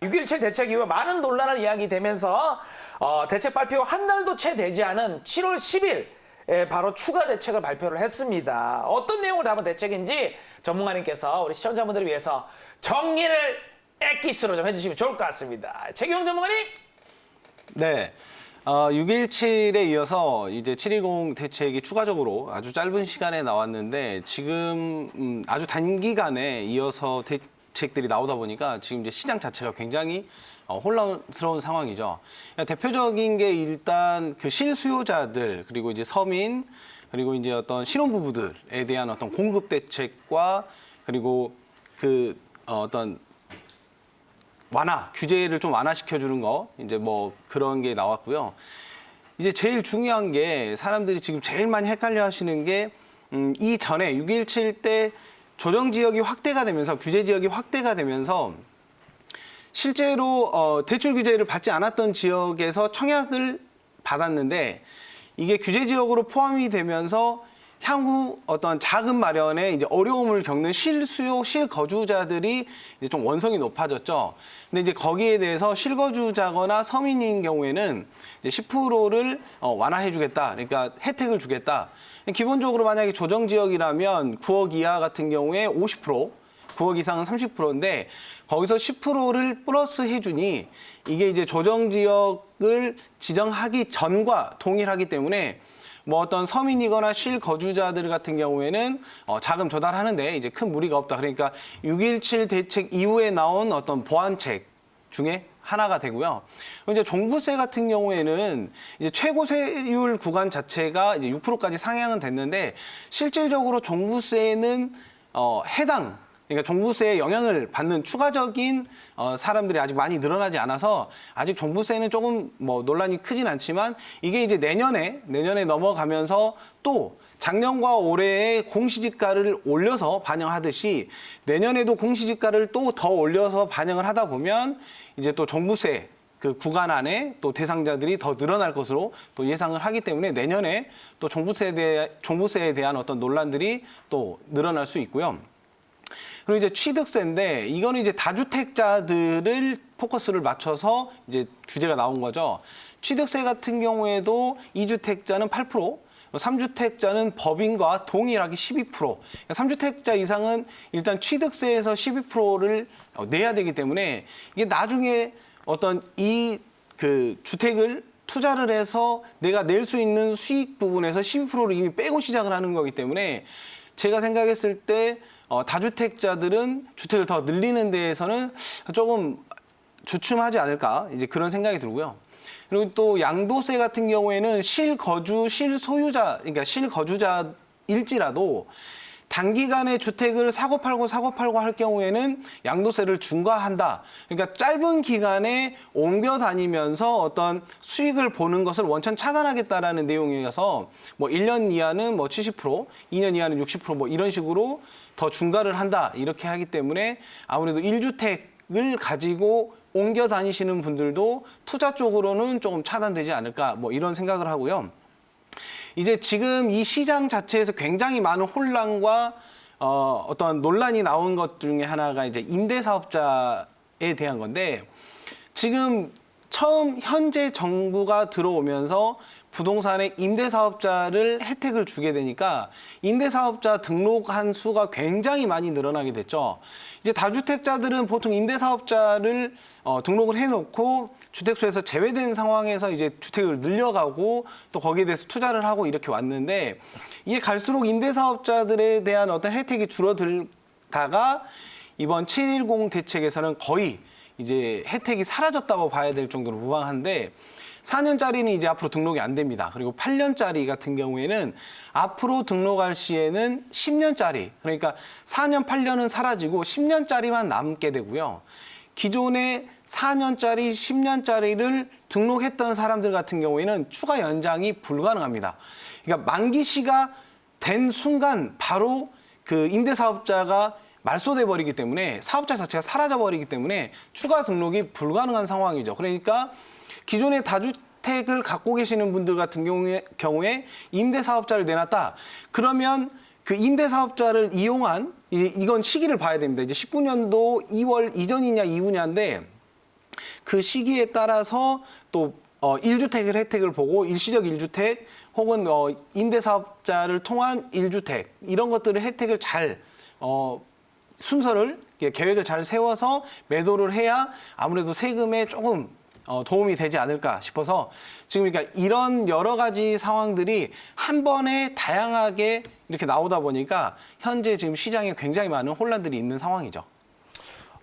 6.17 대책 이후에 많은 논란을 이야기되면서 대책 발표 한 달도 채 되지 않은 7월 10일 바로 추가 대책을 발표를 했습니다. 어떤 내용을 담은 대책인지 전문가님께서 우리 시청자분들을 위해서 정리를 엑기스로 좀 해주시면 좋을 것 같습니다. 최규영 전문가님. 네. 6.17에 이어서 이제 7.10 대책이 추가적으로 아주 짧은 시간에 나왔는데 지금 아주 단기간에 이어서 대책들이 나오다 보니까 지금 이제 시장 자체가 굉장히 혼란스러운 상황이죠. 대표적인 게 일단 그 실수요자들 그리고 이제 서민 그리고 이제 어떤 신혼부부들에 대한 어떤 공급 대책과 그리고 그 어떤 규제를 좀 완화시켜주는 거, 이제 뭐 그런 게 나왔고요. 이제 제일 중요한 게 사람들이 지금 제일 많이 헷갈려 하시는 게 이전에 6.17 때 조정지역이 확대가 되면서 규제지역이 확대가 되면서 실제로 대출 규제를 받지 않았던 지역에서 청약을 받았는데 이게 규제지역으로 포함이 되면서 향후 어떤 자금 마련에 이제 어려움을 겪는 실수요, 실거주자들이 이제 좀 원성이 높아졌죠. 근데 이제 거기에 대해서 실거주자거나 서민인 경우에는 이제 10%를 완화해주겠다. 그러니까 혜택을 주겠다. 기본적으로 만약에 조정 지역이라면 9억 이하 같은 경우에 50%, 9억 이상은 30%인데 거기서 10%를 플러스 해주니 이게 이제 조정 지역을 지정하기 전과 동일하기 때문에 뭐 어떤 서민이거나 실거주자들 같은 경우에는 자금 조달하는데 이제 큰 무리가 없다. 그러니까 6.17 대책 이후에 나온 어떤 보완책 중에 하나가 되고요. 이제 종부세 같은 경우에는 이제 최고 세율 구간 자체가 이제 6%까지 상향은 됐는데 실질적으로 종부세는 그러니까 종부세에 영향을 받는 추가적인 사람들이 아직 많이 늘어나지 않아서 아직 종부세는 조금 뭐 논란이 크진 않지만 이게 이제 내년에 넘어가면서 또 작년과 올해의 공시지가를 올려서 반영하듯이 내년에도 공시지가를 또 더 올려서 반영을 하다 보면 이제 또 종부세 그 구간 안에 또 대상자들이 더 늘어날 것으로 또 예상을 하기 때문에 내년에 또 종부세에 대한 어떤 논란들이 또 늘어날 수 있고요. 그리고 이제 취득세인데 이거는 이제 다주택자들을 포커스를 맞춰서 이제 규제가 나온 거죠. 취득세 같은 경우에도 2주택자는 8%, 3주택자는 법인과 동일하게 12%. 그러니까 3주택자 이상은 일단 취득세에서 12%를 내야 되기 때문에 이게 나중에 어떤 그 주택을 투자를 해서 내가 낼 수 있는 수익 부분에서 12%를 이미 빼고 시작을 하는 거기 때문에 제가 생각했을 때 다주택자들은 주택을 더 늘리는 데에서는 조금 주춤하지 않을까 이제 그런 생각이 들고요. 그리고 또 양도세 같은 경우에는 실소유자, 그러니까 실거주자일지라도 단기간에 주택을 사고 팔고 할 경우에는 양도세를 중과한다. 그러니까 짧은 기간에 옮겨 다니면서 어떤 수익을 보는 것을 원천 차단하겠다라는 내용이어서 뭐 1년 이하는 뭐 70%, 2년 이하는 60%뭐 이런 식으로 더 중과를 한다. 이렇게 하기 때문에 아무래도 1주택을 가지고 옮겨 다니시는 분들도 투자 쪽으로는 조금 차단되지 않을까 뭐 이런 생각을 하고요. 이제 지금 이 시장 자체에서 굉장히 많은 혼란과 어떤 논란이 나온 것 중에 하나가 이제 임대사업자에 대한 건데 지금 현재 정부가 들어오면서 부동산의 임대사업자를 혜택을 주게 되니까 임대사업자 등록한 수가 굉장히 많이 늘어나게 됐죠. 이제 다주택자들은 보통 임대사업자를 등록을 해놓고 주택수에서 제외된 상황에서 이제 주택을 늘려가고 또 거기에 대해서 투자를 하고 이렇게 왔는데 이게 갈수록 임대사업자들에 대한 어떤 혜택이 줄어들다가 이번 7.10 대책에서는 거의 이제 혜택이 사라졌다고 봐야 될 정도로 무방한데 4년짜리는 이제 앞으로 등록이 안 됩니다. 그리고 8년짜리 같은 경우에는 앞으로 등록할 시에는 10년짜리, 그러니까 4년, 8년은 사라지고 10년짜리만 남게 되고요. 기존에 4년짜리, 10년짜리를 등록했던 사람들 같은 경우에는 추가 연장이 불가능합니다. 그러니까 만기시가 된 순간 바로 그 임대사업자가 말소돼 버리기 때문에 사업자 자체가 사라져 버리기 때문에 추가 등록이 불가능한 상황이죠. 그러니까 기존에 다주택을 갖고 계시는 분들 같은 경우에 임대사업자를 내놨다. 그러면 그 임대사업자를 이용한 이건 시기를 봐야 됩니다. 이제 19년도 2월 이전이냐 이후냐인데 그 시기에 따라서 또 1주택을 혜택을 보고 일시적 1주택 혹은 임대사업자를 통한 1주택 이런 것들을 혜택을 잘 순서를 계획을 잘 세워서 매도를 해야 아무래도 세금에 조금 도움이 되지 않을까 싶어서 지금 그러니까 이런 여러 가지 상황들이 한 번에 다양하게 이렇게 나오다 보니까 현재 지금 시장에 굉장히 많은 혼란들이 있는 상황이죠.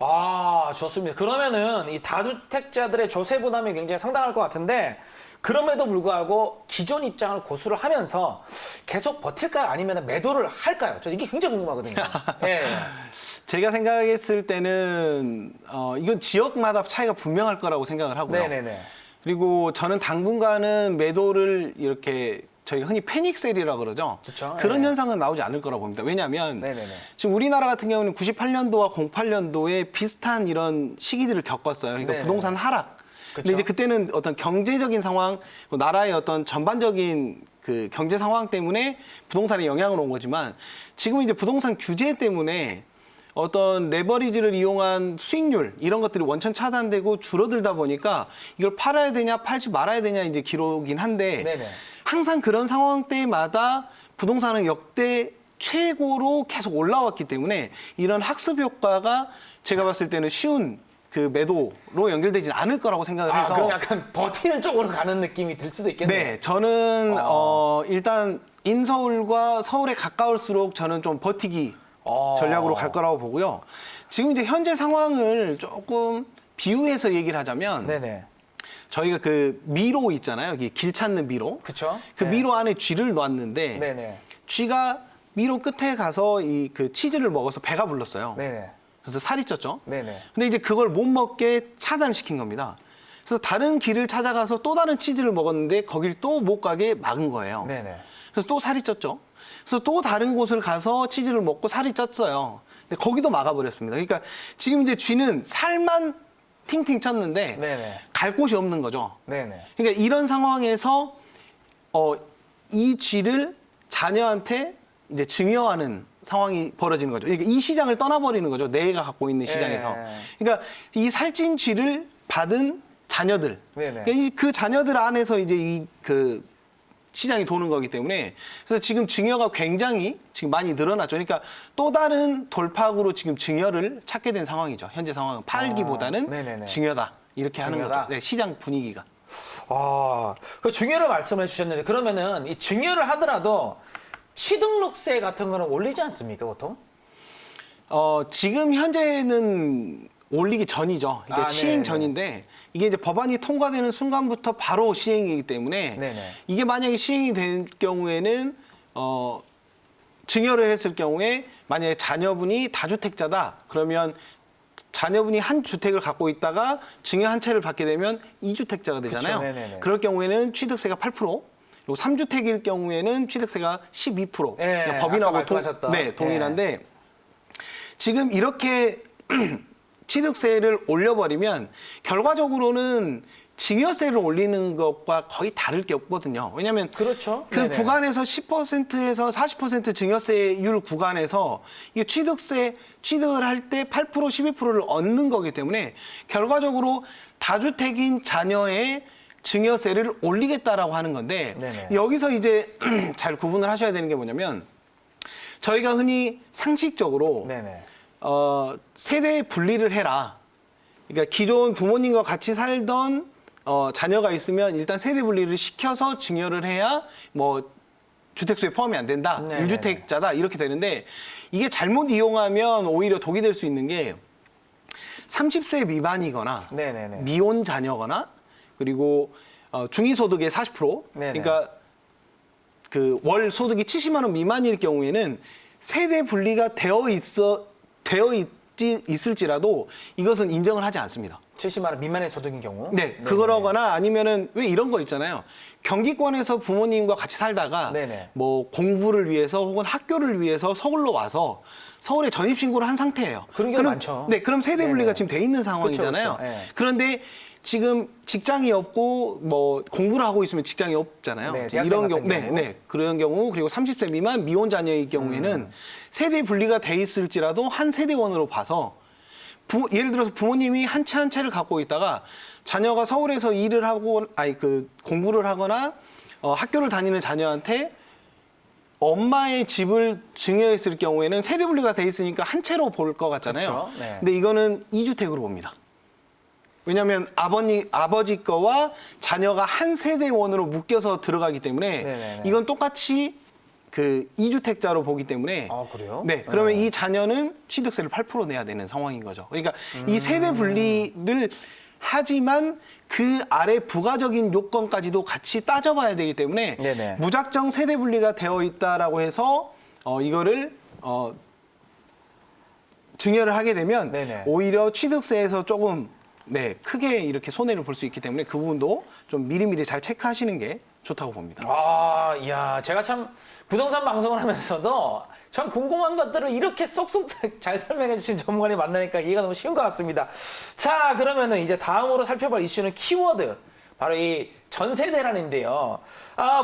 아, 좋습니다. 그러면은 이 다주택자들의 조세 부담이 굉장히 상당할 것 같은데 그럼에도 불구하고 기존 입장을 고수를 하면서 계속 버틸까요? 아니면 매도를 할까요? 저 이게 굉장히 궁금하거든요. 예. 제가 생각했을 때는 이건 지역마다 차이가 분명할 거라고 생각을 하고요. 네네네. 그리고 저는 당분간은 매도를 이렇게 저희가 흔히 패닉셀이라고 그러죠. 그쵸? 그런 네. 현상은 나오지 않을 거라고 봅니다. 왜냐하면 네네네. 지금 우리나라 같은 경우는 98년도와 08년도에 비슷한 이런 시기들을 겪었어요. 그러니까 네네. 부동산 하락. 근데 그쵸? 이제 그때는 어떤 경제적인 상황, 나라의 어떤 전반적인 그 경제 상황 때문에 부동산에 영향을 온 거지만 지금은 이제 부동산 규제 때문에 어떤 레버리지를 이용한 수익률 이런 것들이 원천 차단되고 줄어들다 보니까 이걸 팔아야 되냐 팔지 말아야 되냐 이제 기로긴 한데 네네. 항상 그런 상황 때마다 부동산은 역대 최고로 계속 올라왔기 때문에 이런 학습 효과가 제가 봤을 때는 쉬운 그 매도로 연결되지는 않을 거라고 생각을 해서 그럼 약간 버티는 쪽으로 가는 느낌이 들 수도 있겠네요. 네, 저는 일단 인서울과 서울에 가까울수록 저는 좀 버티기 전략으로 갈 거라고 보고요. 지금 이제 현재 상황을 조금 비유해서 얘기를 하자면 네네. 저희가 그 미로 있잖아요. 여기 길 찾는 미로. 그쵸? 그 네. 미로 안에 쥐를 놨는데 네네. 쥐가 미로 끝에 가서 이 그 치즈를 먹어서 배가 불렀어요. 네네. 그래서 살이 쪘죠. 네네. 근데 이제 그걸 못 먹게 차단시킨 겁니다. 그래서 다른 길을 찾아가서 또 다른 치즈를 먹었는데 거길 또 못 가게 막은 거예요. 네네. 그래서 또 살이 쪘죠. 그래서 또 다른 곳을 가서 치즈를 먹고 살이 쪘어요. 근데 거기도 막아버렸습니다. 그러니까 지금 이제 쥐는 살만 팅팅 쳤는데 네네. 갈 곳이 없는 거죠. 네네. 그러니까 이런 상황에서 이 쥐를 자녀한테 이제 증여하는 상황이 벌어지는 거죠. 그러니까 이 시장을 떠나버리는 거죠. 내가 갖고 있는 시장에서. 그러니까 이 살찐 쥐를 받은 자녀들. 네네. 그러니까 그 자녀들 안에서 이제 이 그 시장이 도는 거기 때문에 그래서 지금 증여가 굉장히 지금 많이 늘어났죠. 그러니까 또 다른 돌파구로 지금 증여를 찾게 된 상황이죠. 현재 상황은 팔기보다는 네네네. 증여다 이렇게 하는 증여다? 거죠. 네, 시장 분위기가. 그 증여를 말씀해 주셨는데 그러면은 이 증여를 하더라도 취등록세 같은 거는 올리지 않습니까, 보통? 지금 현재는 올리기 전이죠. 그러니까 시행 네네네. 전인데 이게 이제 법안이 통과되는 순간부터 바로 시행이기 때문에 네네. 이게 만약에 시행이 될 경우에는 증여를 했을 경우에 만약에 자녀분이 다주택자다 그러면 자녀분이 한 주택을 갖고 있다가 증여 한 채를 받게 되면 2주택자가 되잖아요. 그쵸, 네네네. 그럴 경우에는 취득세가 8%, 그리고 3주택일 경우에는 취득세가 12%. 예, 그러니까 아까 법인하고 말씀하셨던. 네, 동일한데 지금 이렇게 취득세를 올려버리면 결과적으로는 증여세를 올리는 것과 거의 다를 게 없거든요. 왜냐하면 그렇죠. 그 네네. 구간에서 10%에서 40% 증여세율 구간에서 이 취득을 할 때 8%, 12%를 얻는 거기 때문에 결과적으로 다주택인 자녀의 증여세를 올리겠다라고 하는 건데 네네. 여기서 이제 잘 구분을 하셔야 되는 게 뭐냐면 저희가 흔히 상식적으로 네네. 세대 분리를 해라. 그러니까 기존 부모님과 같이 살던 자녀가 있으면 일단 세대 분리를 시켜서 증여를 해야 뭐 주택수에 포함이 안 된다. 네네네. 1주택자다. 이렇게 되는데 이게 잘못 이용하면 오히려 독이 될 수 있는 게 30세 미만이거나 네네네. 미혼 자녀거나 그리고 중위소득의 40% 네네. 그러니까 그 월 소득이 70만 원 미만일 경우에는 세대 분리가 있을지라도 이것은 인정을 하지 않습니다. 70만 원 미만의 소득인 경우. 네, 그거라거나 아니면은 왜 이런 거 있잖아요. 경기권에서 부모님과 같이 살다가 네네. 뭐 공부를 위해서 혹은 학교를 위해서 서울로 와서 서울에 전입 신고를 한 상태예요. 그런 경우 많죠. 네, 그럼 세대 네네. 분리가 지금 돼 있는 상황이잖아요. 그쵸, 그쵸. 네. 그런데 지금 직장이 없고 뭐 공부를 하고 있으면 직장이 없잖아요. 네, 대학생 이런 같은 경우. 네, 그런 경우 그리고 30세 미만 미혼 자녀의 경우에는 세대 분리가 돼 있을지라도 한 세대원으로 봐서 예를 들어서 부모님이 한 채 한 채를 갖고 있다가 자녀가 서울에서 일을 하고 공부를 하거나 학교를 다니는 자녀한테 엄마의 집을 증여했을 경우에는 세대 분리가 돼 있으니까 한 채로 볼 것 같잖아요. 그렇죠. 네. 근데 이거는 2주택으로 봅니다. 왜냐하면 아버지 거와 자녀가 한 세대원으로 묶여서 들어가기 때문에 네네네. 이건 똑같이 그 2주택자로 보기 때문에 그래요? 네, 그러면 이 자녀는 취득세를 8% 내야 되는 상황인 거죠. 그러니까 이 세대 분리를 하지만 그 아래 부가적인 요건까지도 같이 따져봐야 되기 때문에 네네. 무작정 세대 분리가 되어 있다라고 해서 이거를 증여를 하게 되면 네네. 오히려 취득세에서 조금 크게 이렇게 손해를 볼 수 있기 때문에 그 부분도 좀 미리미리 잘 체크하시는 게 좋다고 봅니다. 이야, 제가 참 부동산 방송을 하면서도 참 궁금한 것들을 이렇게 쏙쏙 잘 설명해 주신 전문가님 만나니까 이해가 너무 쉬운 것 같습니다. 자, 그러면은 이제 다음으로 살펴볼 이슈는 키워드. 바로 이 전세 대란인데요.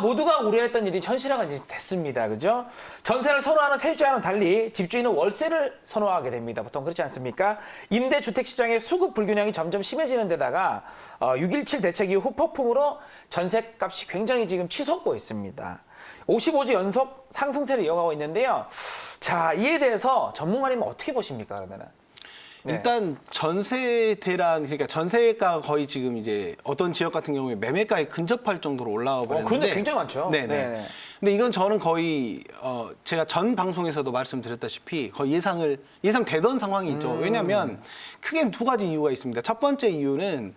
모두가 우려했던 일이 현실화가 이제 됐습니다. 그죠? 전세를 선호하는 세입자와는 달리 집주인은 월세를 선호하게 됩니다. 보통 그렇지 않습니까? 임대주택 시장의 수급 불균형이 점점 심해지는 데다가 6.17 대책 이후 후폭풍으로 전세값이 굉장히 지금 치솟고 있습니다. 55주 연속 상승세를 이어가고 있는데요. 자, 이에 대해서 전문가님은 어떻게 보십니까, 그러면은? 네. 일단 전세 대란, 그러니까 전세가 거의 지금 이제 어떤 지역 같은 경우에 매매가에 근접할 정도로 올라와 버렸는데 그런데 굉장히 많죠. 네네. 네네. 근데 이건 저는 거의 제가 전 방송에서도 말씀드렸다시피 거의 예상되던 상황이 있죠. 왜냐하면 크게 두 가지 이유가 있습니다. 첫 번째 이유는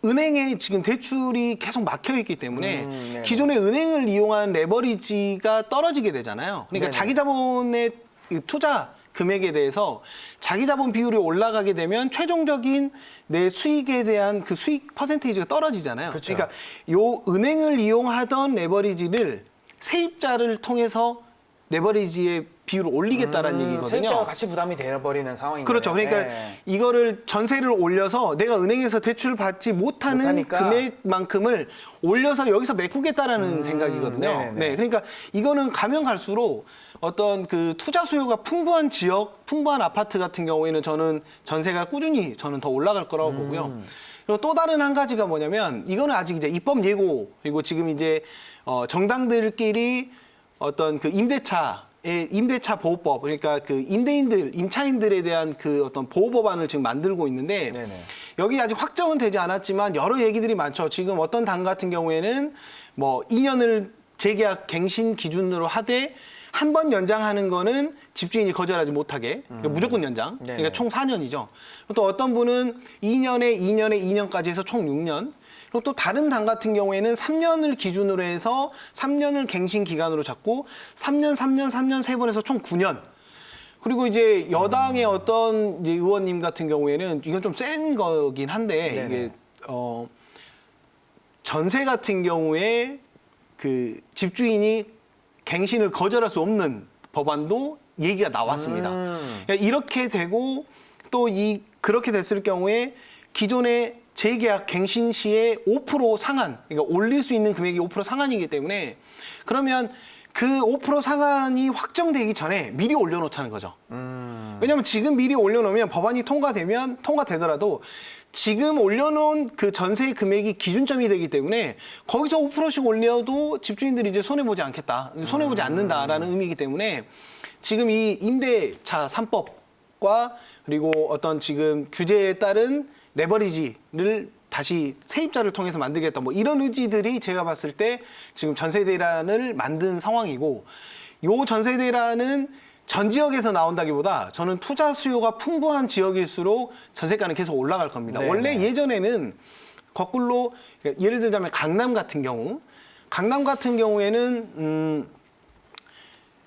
은행에 지금 대출이 계속 막혀 있기 때문에 네네. 기존의 은행을 이용한 레버리지가 떨어지게 되잖아요. 그러니까 네네. 자기 자본의 투자 금액에 대해서 자기 자본 비율이 올라가게 되면 최종적인 내 수익에 대한 그 수익 퍼센테이지가 떨어지잖아요. 그렇죠. 그러니까 요 은행을 이용하던 레버리지를 세입자를 통해서 레버리지의 비율을 올리겠다라는 얘기거든요. 세입자가 같이 부담이 되어버리는 상황인 그렇죠. 거예요. 그러니까 네. 이거를 전세를 올려서 내가 은행에서 대출을 받지 못하는 못하니까. 금액만큼을 올려서 여기서 메꾸겠다라는 생각이거든요. 네네네. 네, 그러니까 이거는 가면 갈수록 어떤 그 투자 수요가 풍부한 지역, 풍부한 아파트 같은 경우에는 저는 전세가 꾸준히 저는 더 올라갈 거라고 보고요. 그리고 또 다른 한 가지가 뭐냐면 이거는 아직 이제 입법 예고 그리고 지금 이제 정당들끼리 어떤 그 임대차 보호법 그러니까 그 임차인들에 대한 그 어떤 보호 법안을 지금 만들고 있는데 네네. 여기 아직 확정은 되지 않았지만 여러 얘기들이 많죠. 지금 어떤 당 같은 경우에는 뭐 2년을 재계약 갱신 기준으로 하되 한 번 연장하는 거는 집주인이 거절하지 못하게 그러니까 무조건 연장. 네네. 그러니까 총 4년이죠. 또 어떤 분은 2년에 2년까지 해서 총 6년. 그리고 또 다른 당 같은 경우에는 3년을 기준으로 해서 3년을 갱신 기간으로 잡고 3년 3번 해서 총 9년. 그리고 이제 여당의 어떤 이제 의원님 같은 경우에는 이건 좀 센 거긴 한데 네네. 이게 전세 같은 경우에 그 집주인이 갱신을 거절할 수 없는 법안도 얘기가 나왔습니다. 그러니까 이렇게 되고 또 그렇게 됐을 경우에 기존의 재계약 갱신 시에 5% 상한, 그러니까 올릴 수 있는 금액이 5% 상한이기 때문에 그러면 그 5% 상한이 확정되기 전에 미리 올려놓자는 거죠. 왜냐하면 지금 미리 올려놓으면 법안이 통과되더라도 지금 올려놓은 그 전세 금액이 기준점이 되기 때문에 거기서 5%씩 올려도 집주인들이 이제 손해보지 않겠다. 손해보지 않는다라는 의미이기 때문에 지금 이 임대차 3법과 그리고 어떤 지금 규제에 따른 레버리지를 다시 세입자를 통해서 만들겠다. 뭐 이런 의지들이 제가 봤을 때 지금 전세 대란을 만든 상황이고 요 전세 대란은 전 지역에서 나온다기보다 저는 투자 수요가 풍부한 지역일수록 전세가는 계속 올라갈 겁니다. 네네. 원래 예전에는 거꾸로 예를 들자면 강남 같은 경우에는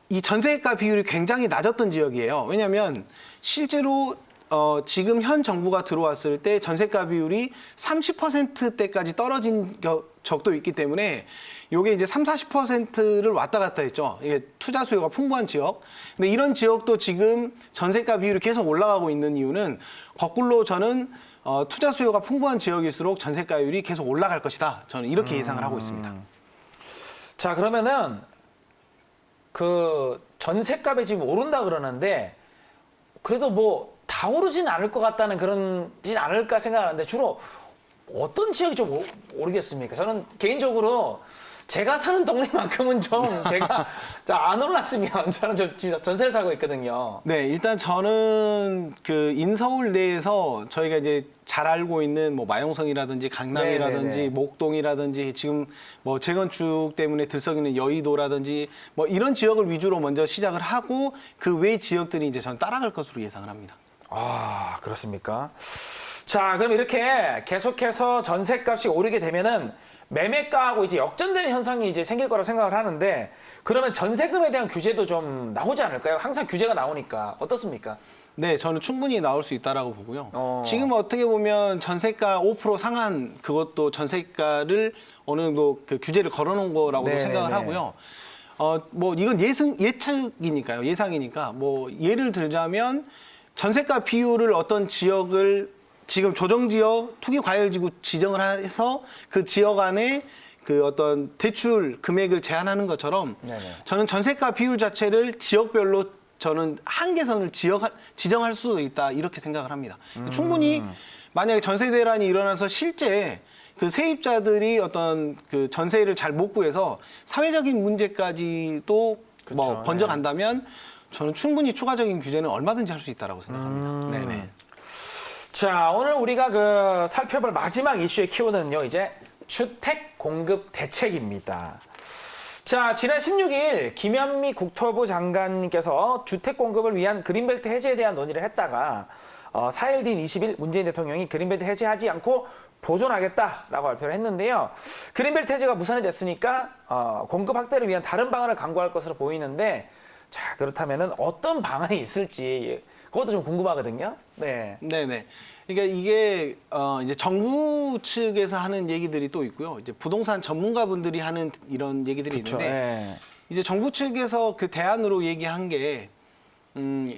이 전세가 비율이 굉장히 낮았던 지역이에요. 왜냐하면 실제로 지금 현 정부가 들어왔을 때 전세가 비율이 30%대까지 떨어진 적도 있기 때문에 요게 이제 40%를 왔다 갔다 했죠. 이게 투자 수요가 풍부한 지역. 근데 이런 지역도 지금 전세가 비율이 계속 올라가고 있는 이유는 거꾸로 저는 투자 수요가 풍부한 지역일수록 전세가율이 계속 올라갈 것이다. 저는 이렇게 예상을 하고 있습니다. 자, 그러면은 그 전세값이 지금 오른다 그러는데 그래도 뭐 다 오르진 않을 것 같다는 그런진 않을까 생각하는데 주로 어떤 지역이 좀 오르겠습니까? 저는 개인적으로 제가 사는 동네만큼은 좀 제가 안 올랐으면 저는 지금 전세를 사고 있거든요. 네, 일단 저는 그 인서울 내에서 저희가 이제 잘 알고 있는 뭐 마용성이라든지 강남이라든지 네네네. 목동이라든지 지금 뭐 재건축 때문에 들썩이는 여의도라든지 뭐 이런 지역을 위주로 먼저 시작을 하고 그 외 지역들이 이제 저는 따라갈 것으로 예상을 합니다. 아, 그렇습니까? 자, 그럼 이렇게 계속해서 전셋값이 오르게 되면은 매매가하고 이제 역전되는 현상이 이제 생길 거라고 생각을 하는데 그러면 전세금에 대한 규제도 좀 나오지 않을까요? 항상 규제가 나오니까 어떻습니까? 네, 저는 충분히 나올 수 있다라고 보고요. 어. 지금 어떻게 보면 전세가 5% 상한 그것도 전세가를 어느 정도 그 규제를 걸어놓은 거라고 네네네. 생각을 하고요. 뭐 이건 예측이니까요, 예상이니까 뭐 예를 들자면 전세가 비율을 어떤 지역을 지금 조정지역 투기과열지구 지정을 해서 그 지역 안에 그 어떤 대출 금액을 제한하는 것처럼 네네. 저는 전세가 비율 자체를 지역별로 저는 한계선을 지정할 수도 있다 이렇게 생각을 합니다. 충분히 만약에 전세 대란이 일어나서 실제 그 세입자들이 어떤 그 전세를 잘 못 구해서 사회적인 문제까지도 뭐 그쵸, 번져간다면 저는 충분히 추가적인 규제는 얼마든지 할 수 있다라고 생각합니다. 네네. 자, 오늘 우리가 그 살펴볼 마지막 이슈의 키워드는요, 이제 주택 공급 대책입니다. 자, 지난 16일 김현미 국토부 장관님께서 주택 공급을 위한 그린벨트 해제에 대한 논의를 했다가 4일 뒤인 20일 문재인 대통령이 그린벨트 해제하지 않고 보존하겠다라고 발표를 했는데요. 그린벨트 해제가 무산이 됐으니까 공급 확대를 위한 다른 방안을 강구할 것으로 보이는데 자, 그렇다면 어떤 방안이 있을지 그것도 좀 궁금하거든요. 네. 네네. 그러니까 이게 이제 정부 측에서 하는 얘기들이 또 있고요. 이제 부동산 전문가분들이 하는 이런 얘기들이 그쵸, 있는데 네. 이제 정부 측에서 그 대안으로 얘기한 게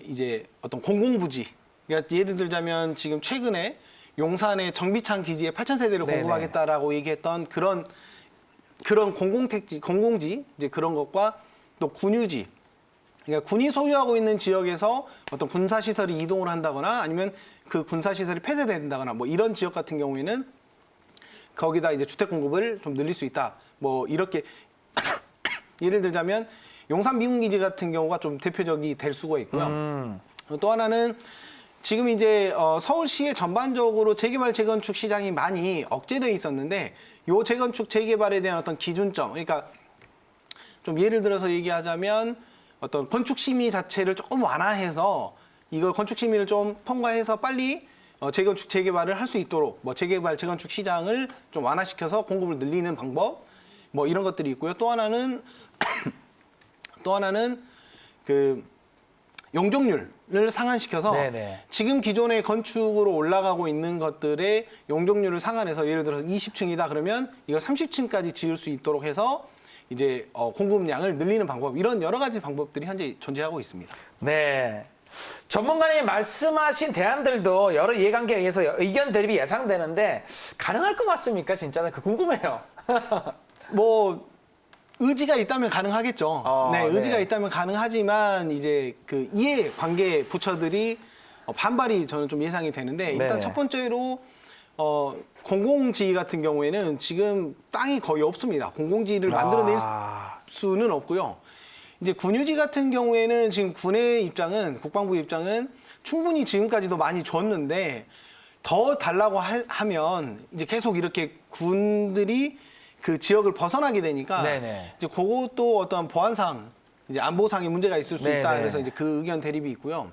이제 어떤 공공부지. 그러니까 예를 들자면 지금 최근에 용산의 정비창 기지에 8,000세대를 네네. 공급하겠다라고 얘기했던 그런 공공택지, 공공지 이제 그런 것과 또 군유지. 그러니까 군이 소유하고 있는 지역에서 어떤 군사시설이 이동을 한다거나 아니면 그 군사시설이 폐쇄된다거나 뭐 이런 지역 같은 경우에는 거기다 이제 주택 공급을 좀 늘릴 수 있다. 뭐 이렇게 예를 들자면 용산 미군기지 같은 경우가 좀 대표적이 될 수가 있고요. 또 하나는 지금 이제 서울시에 전반적으로 재개발 재건축 시장이 많이 억제돼 있었는데 요 재건축 재개발에 대한 어떤 기준점, 그러니까 좀 예를 들어서 얘기하자면 어떤 건축 심의 자체를 조금 완화해서 이걸 건축 심의를 좀 통과해서 빨리 재건축 재개발을 할 수 있도록 뭐 재개발 재건축 시장을 좀 완화시켜서 공급을 늘리는 방법 뭐 이런 것들이 있고요. 또 하나는 그 용적률을 상한시켜서 네네. 지금 기존의 건축으로 올라가고 있는 것들의 용적률을 상한해서 예를 들어서 20층이다 그러면 이걸 30층까지 지을 수 있도록 해서 이제 공급량을 늘리는 방법 이런 여러 가지 방법들이 현재 존재하고 있습니다. 네. 전문가님 말씀하신 대안들도 여러 이해관계에 의해서 의견 대립이 예상되는데 가능할 것 같습니까? 진짜는 그 궁금해요. 뭐 의지가 있다면 가능하겠죠. 네, 네. 의지가 있다면 가능하지만 이제 그 이해 관계 부처들이 반발이 저는 좀 예상이 되는데 일단 네네. 첫 번째로 공공지 같은 경우에는 지금 땅이 거의 없습니다. 공공지를 만들어낼 수는 없고요. 이제 군유지 같은 경우에는 지금 군의 입장은 국방부 입장은 충분히 지금까지도 많이 줬는데 더 달라고 하면 이제 계속 이렇게 군들이 그 지역을 벗어나게 되니까 네네. 이제 그것도 어떤 보안상 이제 안보상의 문제가 있을 수 있다. 네네. 그래서 이제 그 의견 대립이 있고요.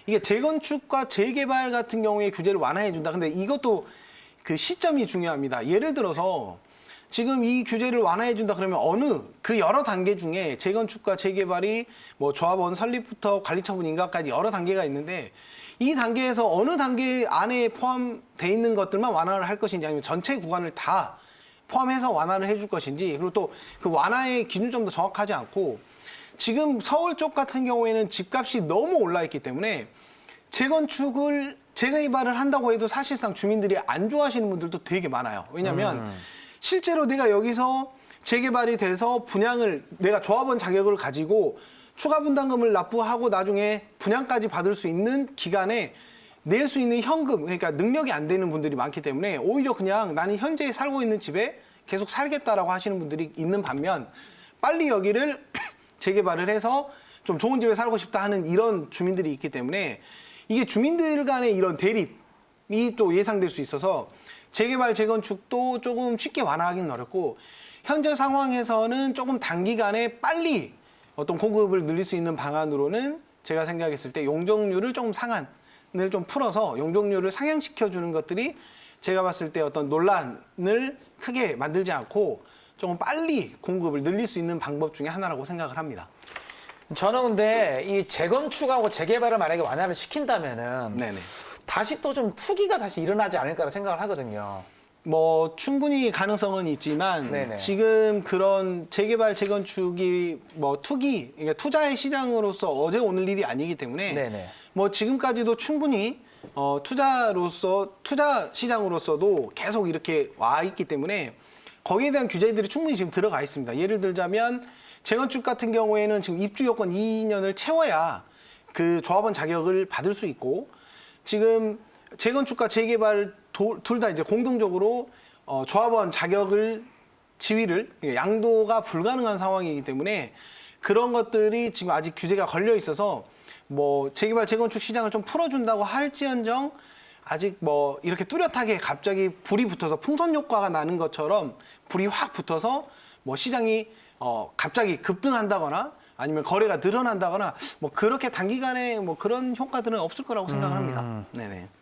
이게 재건축과 재개발 같은 경우에 규제를 완화해 준다. 근데 이것도 그 시점이 중요합니다. 예를 들어서 지금 이 규제를 완화해 준다 그러면 어느 그 여러 단계 중에 재건축과 재개발이 뭐 조합원 설립부터 관리처분 인가까지 여러 단계가 있는데 이 단계에서 어느 단계 안에 포함돼 있는 것들만 완화를 할 것인지 아니면 전체 구간을 다 포함해서 완화를 해줄 것인지 그리고 또 그 완화의 기준점도 정확하지 않고 지금 서울 쪽 같은 경우에는 집값이 너무 올라 있기 때문에 재건축을 재개발을 한다고 해도 사실상 주민들이 안 좋아하시는 분들도 되게 많아요. 왜냐하면 실제로 내가 여기서 재개발이 돼서 분양을 내가 조합원 자격을 가지고 추가 분담금을 납부하고 나중에 분양까지 받을 수 있는 기간에 낼 수 있는 현금, 그러니까 능력이 안 되는 분들이 많기 때문에 오히려 그냥 나는 현재 살고 있는 집에 계속 살겠다라고 하시는 분들이 있는 반면 빨리 여기를 재개발을 해서 좀 좋은 집에 살고 싶다 하는 이런 주민들이 있기 때문에 이게 주민들 간의 이런 대립이 또 예상될 수 있어서 재개발, 재건축도 조금 쉽게 완화하기는 어렵고 현재 상황에서는 조금 단기간에 빨리 어떤 공급을 늘릴 수 있는 방안으로는 제가 생각했을 때 용적률을 조금 상한을 좀 풀어서 용적률을 상향시켜 주는 것들이 제가 봤을 때 어떤 논란을 크게 만들지 않고 조금 빨리 공급을 늘릴 수 있는 방법 중에 하나라고 생각을 합니다. 저는 근데 이 재건축하고 재개발을 만약에 완화를 시킨다면은 네네. 다시 또 좀 투기가 다시 일어나지 않을까라는 생각을 하거든요. 뭐 충분히 가능성은 있지만 네네. 지금 그런 재개발, 재건축이 뭐 투기, 그러니까 투자의 시장으로서 어제 오늘 일이 아니기 때문에 네네. 뭐 지금까지도 충분히 투자 시장으로서도 계속 이렇게 와 있기 때문에 거기에 대한 규제들이 충분히 지금 들어가 있습니다. 예를 들자면 재건축 같은 경우에는 지금 입주 요건 2년을 채워야 그 조합원 자격을 받을 수 있고 지금 재건축과 재개발 둘 다 이제 공동적으로 조합원 자격을 지위를 양도가 불가능한 상황이기 때문에 그런 것들이 지금 아직 규제가 걸려 있어서 뭐 재개발 재건축 시장을 좀 풀어준다고 할지언정 아직 뭐 이렇게 뚜렷하게 갑자기 불이 붙어서 풍선 효과가 나는 것처럼 불이 확 붙어서 뭐 시장이 갑자기 급등한다거나 아니면 거래가 늘어난다거나 뭐 그렇게 단기간에 뭐 그런 효과들은 없을 거라고 생각을 합니다. 네네.